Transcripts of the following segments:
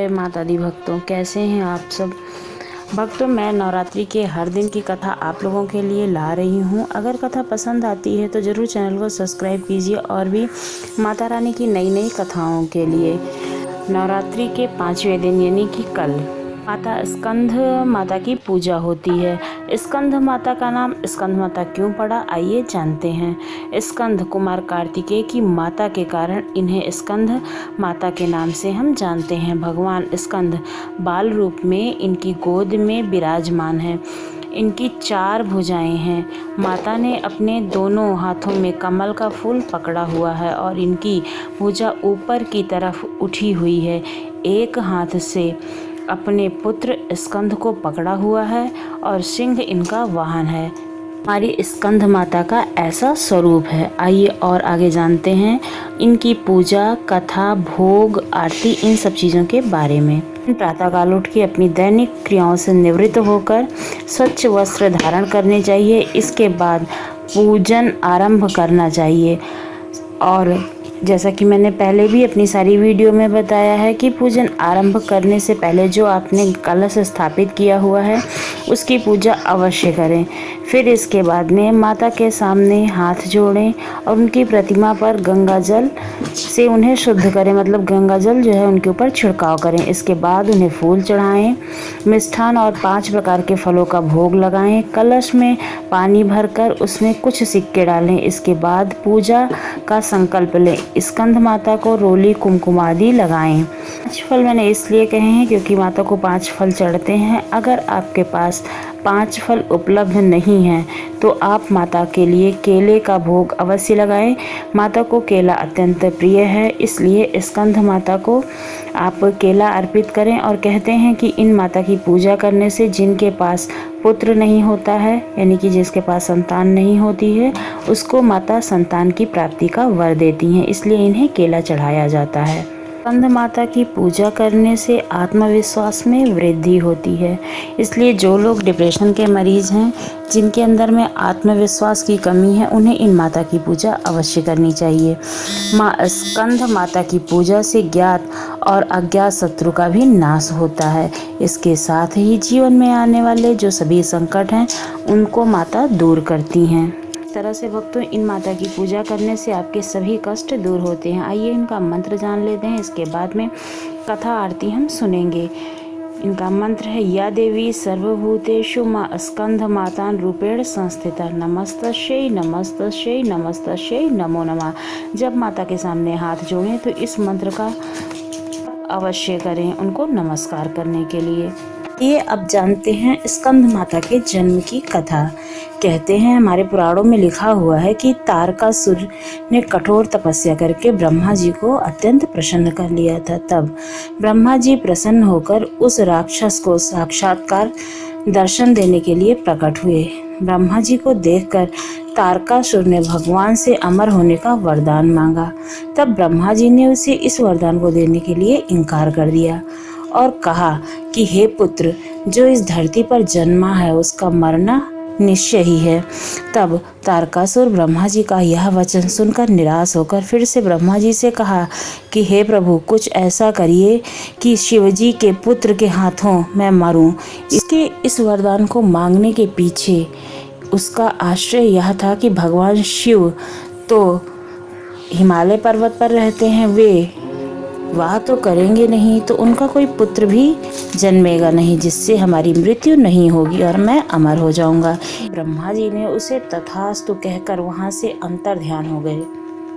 जय माता दी भक्तों, कैसे हैं आप सब भक्तों। मैं नवरात्रि के हर दिन की कथा आप लोगों के लिए ला रही हूँ। अगर कथा पसंद आती है तो ज़रूर चैनल को सब्सक्राइब कीजिए और भी माता रानी की नई नई कथाओं के लिए। नवरात्रि के 5वें दिन यानी कि कल माता स्कंद माता की पूजा होती है। स्कंद माता का नाम स्कंद माता क्यों पड़ा, आइए जानते हैं। स्कंद कुमार कार्तिकेय की माता के कारण इन्हें स्कंद माता के नाम से हम जानते हैं। भगवान स्कंद बाल रूप में इनकी गोद में विराजमान है। इनकी 4 भुजाएं हैं। माता ने अपने दोनों हाथों में कमल का फूल पकड़ा हुआ है और इनकी भुजा ऊपर की तरफ उठी हुई है। एक हाथ से अपने पुत्र स्कंद को पकड़ा हुआ है और सिंह इनका वाहन है। हमारी स्कंद माता का ऐसा स्वरूप है। आइए और आगे जानते हैं इनकी पूजा, कथा, भोग, आरती, इन सब चीज़ों के बारे में। प्रातःकाल उठ के अपनी दैनिक क्रियाओं से निवृत्त होकर स्वच्छ वस्त्र धारण करने चाहिए। इसके बाद पूजन आरंभ करना चाहिए। और जैसा कि मैंने पहले भी अपनी सारी वीडियो में बताया है कि पूजन आरंभ करने से पहले जो आपने कलश स्थापित किया हुआ है उसकी पूजा अवश्य करें। फिर इसके बाद में माता के सामने हाथ जोड़ें और उनकी प्रतिमा पर गंगा जल से उन्हें शुद्ध करें, मतलब गंगा जल जो है उनके ऊपर छिड़काव करें। इसके बाद उन्हें फूल चढ़ाएं, मिष्ठान और 5 प्रकार के फलों का भोग लगाएं। कलश में पानी भरकर उसमें कुछ सिक्के डालें। इसके बाद पूजा का संकल्प लें। स्कंद माता को रोली कुमकुम आदि लगाएं। 5 फल मैंने इसलिए कहे हैं क्योंकि माता को 5 फल चढ़ते हैं। अगर आपके पास 5 फल उपलब्ध नहीं हैं तो आप माता के लिए केले का भोग अवश्य लगाएं। माता को केला अत्यंत प्रिय है, इसलिए स्कंद माता को आप केला अर्पित करें। और कहते हैं कि इन माता की पूजा करने से जिनके पास पुत्र नहीं होता है, यानी कि जिसके पास संतान नहीं होती है, उसको माता संतान की प्राप्ति का वर देती हैं, इसलिए इन्हें केला चढ़ाया जाता है। स्कंद माता की पूजा करने से आत्मविश्वास में वृद्धि होती है। इसलिए जो लोग डिप्रेशन के मरीज हैं, जिनके अंदर में आत्मविश्वास की कमी है, उन्हें इन माता की पूजा अवश्य करनी चाहिए। माँ स्कंद माता की पूजा से ज्ञात और अज्ञात शत्रु का भी नाश होता है। इसके साथ ही जीवन में आने वाले जो सभी संकट हैं उनको माता दूर करती हैं। इस तरह से भक्तों, इन माता की पूजा करने से आपके सभी कष्ट दूर होते हैं। आइए इनका मंत्र जान लेते हैं, इसके बाद में कथा आरती हम सुनेंगे। इनका मंत्र है, या देवी सर्वभूतेषु माँ स्कंद मातान रूपेण संस्थिता, नमस्तस्यै नमस्तस्यै नमस्तस्यै नमो नमः। जब माता के सामने हाथ जोड़ें तो इस मंत्र का अवश्य करें उनको नमस्कार करने के लिए। ये अब जानते हैं स्कंद माता के जन्म की कथा। कहते हैं, हमारे पुराणों में लिखा हुआ है कि तारकासुर ने कठोर तपस्या करके ब्रह्मा जी को अत्यंत प्रसन्न कर लिया था। तब ब्रह्मा जी प्रसन्न होकर उस राक्षस को साक्षात्कार दर्शन देने के लिए प्रकट हुए। ब्रह्मा जी को देखकर तारकासुर ने भगवान से अमर होने का वरदान मांगा। तब ब्रह्मा जी ने उसे इस वरदान को देने के लिए इनकार कर दिया और कहा कि हे पुत्र, जो इस धरती पर जन्मा है उसका मरना निश्चय ही है। तब तारकासुर ब्रह्मा जी का यह वचन सुनकर निराश होकर फिर से ब्रह्मा जी से कहा कि हे प्रभु, कुछ ऐसा करिए कि शिवजी के पुत्र के हाथों मैं मरूं। इसके इस वरदान को मांगने के पीछे उसका आश्रय यह था कि भगवान शिव तो हिमालय पर्वत पर रहते हैं, वे वाह तो करेंगे नहीं तो उनका कोई पुत्र भी जन्मेगा नहीं जिससे हमारी मृत्यु नहीं होगी और मैं अमर हो जाऊंगा। ब्रह्मा जी ने उसे तथास्तु कहकर वहां से अंतर ध्यान हो गए।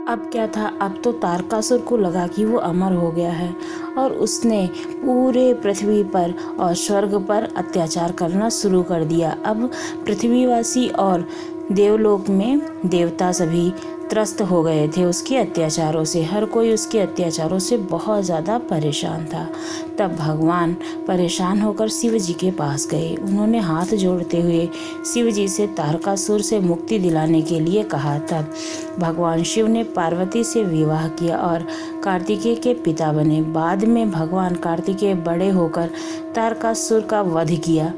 अब क्या था, अब तो तारकासुर को लगा कि वो अमर हो गया है और उसने पूरे पृथ्वी पर और स्वर्ग पर अत्याचार करना शुरू कर दिया। अब पृथ्वीवासी और देवलोक में देवता सभी त्रस्त हो गए थे उसके अत्याचारों से। हर कोई उसके अत्याचारों से बहुत ज़्यादा परेशान था। तब भगवान परेशान होकर शिव जी के पास गए। उन्होंने हाथ जोड़ते हुए शिव जी से तारकासुर से मुक्ति दिलाने के लिए कहा। तब भगवान शिव ने पार्वती से विवाह किया और कार्तिकेय के पिता बने। बाद में भगवान कार्तिकेय बड़े होकर तारकासुर का वध किया।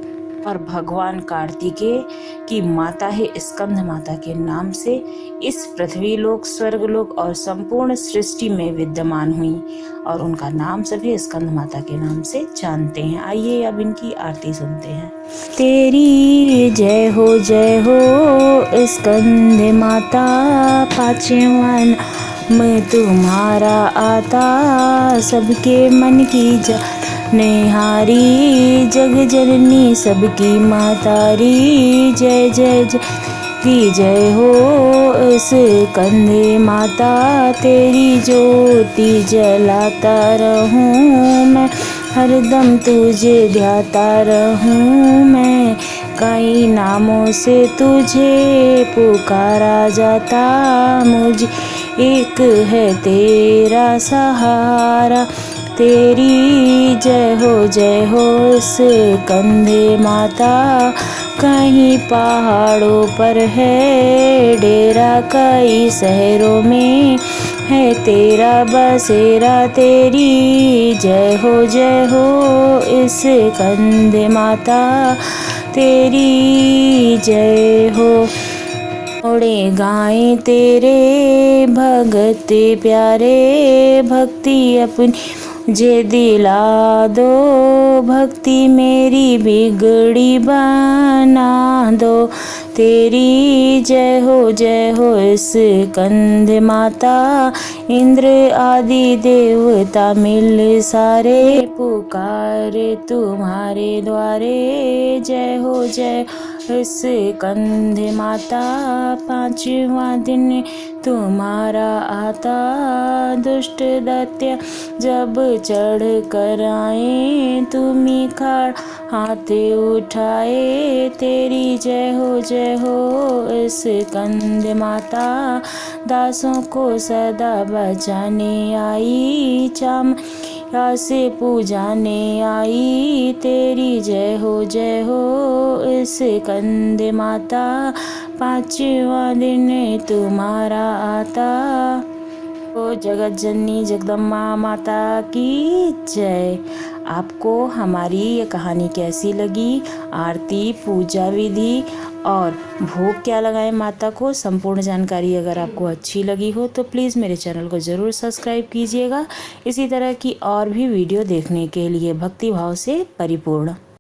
और भगवान कार्तिकेय की माता है स्कंद माता के नाम से इस पृथ्वी लोक, स्वर्गलोक और संपूर्ण सृष्टि में विद्यमान हुई और उनका नाम सभी स्कंद माता के नाम से जानते हैं। आइए अब इनकी आरती सुनते हैं। तेरी जय हो स्कंद माता, पांचवा मैं तुम्हारा आता, सबके मन की निहारी, जग जननी सबकी मातारी। जय जय जय की जय हो स्कंद माता, तेरी ज्योति जलाता रहूं मैं, हरदम तुझे ध्याता रहूं मैं। कई नामों से तुझे पुकारा जाता, मुझे एक है तेरा सहारा। तेरी जय हो स्कंद माता, कहीं पहाड़ों पर है डेरा, कई शहरों में है तेरा बसेरा। तेरी जय हो स्कंद माता, तेरी जय हो। ओड़े गाएं तेरे भगत प्यारे, भक्ति अपनी मुझे दिला दो, भक्ति मेरी बिगड़ी बना दो। तेरी जय हो स्कंद माता, इंद्र आदि देवता मिल सारे पुकारे तुम्हारे द्वारे। जय हो स्कंद माता, पांचवा दिन तुम्हारा आता, दुष्ट दैत्य जब चढ़ कर आए, तुम्ही खड़ हाथ उठाए। तेरी जय हो स्कंद माता, दासों को सदा बचाने आई, चाम से पूजाने आई। तेरी जय हो स्कंद माता, पांचवा दिन तुम्हारा आता। तो जगत जननी जगदम्बा माता की जय। आपको हमारी ये कहानी कैसी लगी? आरती, पूजा विधि और भोग क्या लगाएं माता को, संपूर्ण जानकारी अगर आपको अच्छी लगी हो तो प्लीज़ मेरे चैनल को ज़रूर सब्सक्राइब कीजिएगा। इसी तरह की और भी वीडियो देखने के लिए भक्ति भाव से परिपूर्ण।